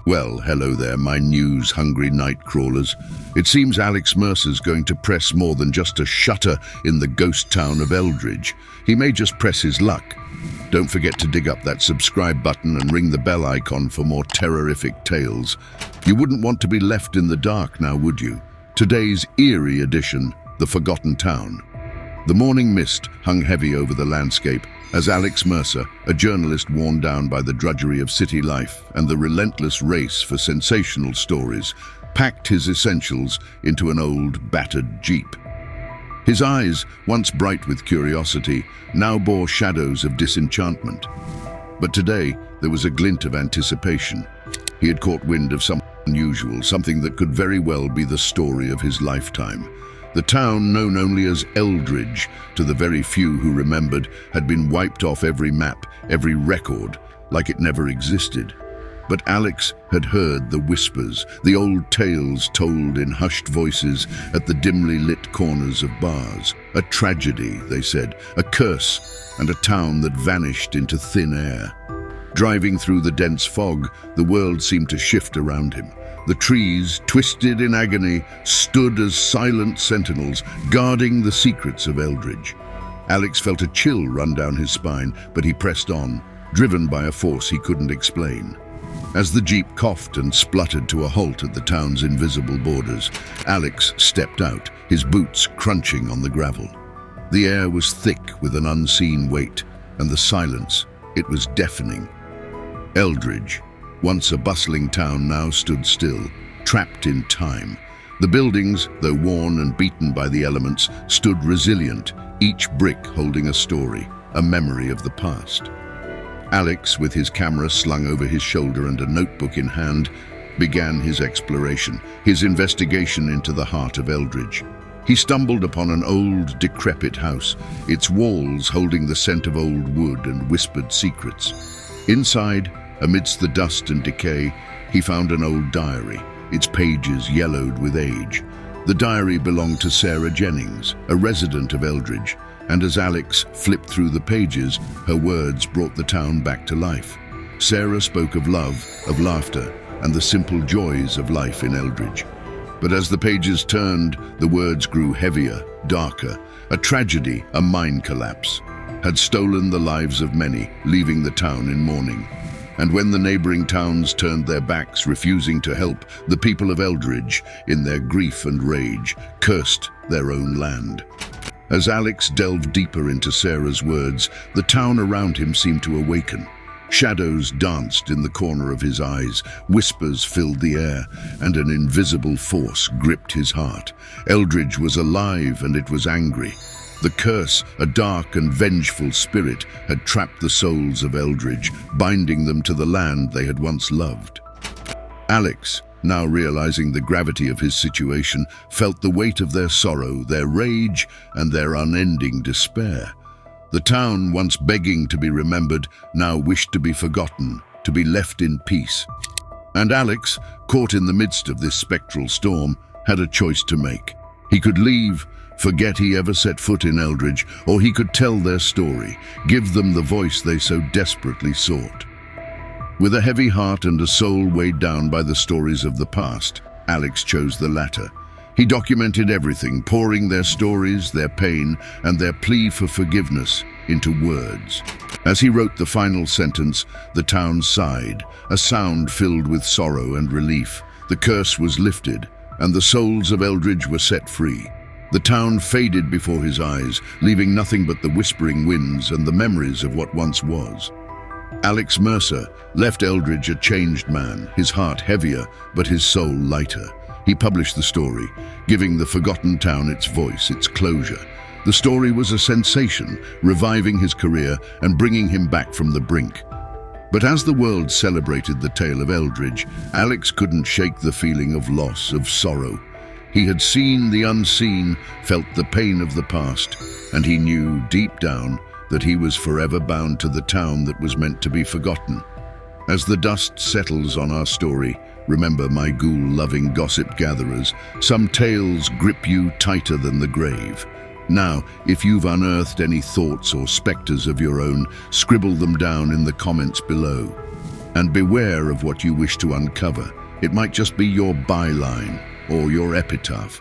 Well, hello there, my news-hungry night crawlers. It seems Alex Mercer's going to press more than just a shutter in the ghost town of Eldridge. He may just press his luck. Don't forget to dig up that subscribe button and ring the bell icon for more terrorific tales. You wouldn't want to be left in the dark now, would you? Today's eerie edition, The Forgotten Town. The morning mist hung heavy over the landscape as Alex Mercer, a journalist worn down by the drudgery of city life and the relentless race for sensational stories, packed his essentials into an old, battered Jeep. His eyes, once bright with curiosity, now bore shadows of disenchantment. But today, there was a glint of anticipation. He had caught wind of something unusual, something that could very well be the story of his lifetime. The town, known only as Eldridge, to the very few who remembered, had been wiped off every map, every record, like it never existed. But Alex had heard the whispers, the old tales told in hushed voices at the dimly lit corners of bars. A tragedy, they said, a curse, and a town that vanished into thin air. Driving through the dense fog, the world seemed to shift around him. The trees, twisted in agony, stood as silent sentinels, guarding the secrets of Eldridge. Alex felt a chill run down his spine, but he pressed on, driven by a force he couldn't explain. As the jeep coughed and spluttered to a halt at the town's invisible borders, Alex stepped out, his boots crunching on the gravel. The air was thick with an unseen weight, and the silence, it was deafening. Eldridge, once a bustling town, now stood still, trapped in time. The buildings, though worn and beaten by the elements, stood resilient, each brick holding a story, a memory of the past. Alex, with his camera slung over his shoulder and a notebook in hand, began his exploration, his investigation into the heart of Eldridge. He stumbled upon an old, decrepit house, its walls holding the scent of old wood and whispered secrets. Inside, amidst the dust and decay, he found an old diary, its pages yellowed with age. The diary belonged to Sarah Jennings, a resident of Eldridge, and as Alex flipped through the pages, her words brought the town back to life. Sarah spoke of love, of laughter, and the simple joys of life in Eldridge. But as the pages turned, the words grew heavier, darker. A tragedy, a mine collapse, had stolen the lives of many, leaving the town in mourning. And when the neighboring towns turned their backs, refusing to help, the people of Eldridge, in their grief and rage, cursed their own land. As Alex delved deeper into Sarah's words, the town around him seemed to awaken. Shadows danced in the corner of his eyes, whispers filled the air, and an invisible force gripped his heart. Eldridge was alive and it was angry. The curse, a dark and vengeful spirit, had trapped the souls of Eldridge, binding them to the land they had once loved. Alex, now realizing the gravity of his situation, felt the weight of their sorrow, their rage, and their unending despair. The town, once begging to be remembered, now wished to be forgotten, to be left in peace. And Alex, caught in the midst of this spectral storm, had a choice to make. He could leave, forget he ever set foot in Eldridge, or he could tell their story, give them the voice they so desperately sought. With a heavy heart and a soul weighed down by the stories of the past, Alex chose the latter. He documented everything, pouring their stories, their pain, and their plea for forgiveness into words. As he wrote the final sentence, the town sighed, a sound filled with sorrow and relief. The curse was lifted, and the souls of Eldridge were set free. The town faded before his eyes, leaving nothing but the whispering winds and the memories of what once was. Alex Mercer left Eldridge a changed man, his heart heavier, but his soul lighter. He published the story, giving the forgotten town its voice, its closure. The story was a sensation, reviving his career and bringing him back from the brink. But as the world celebrated the tale of Eldridge, Alex couldn't shake the feeling of loss, of sorrow. He had seen the unseen, felt the pain of the past, and he knew deep down that he was forever bound to the town that was meant to be forgotten. As the dust settles on our story, remember, my ghoul-loving gossip gatherers, some tales grip you tighter than the grave. Now, if you've unearthed any thoughts or specters of your own, scribble them down in the comments below. And beware of what you wish to uncover. It might just be your byline or your epitaph.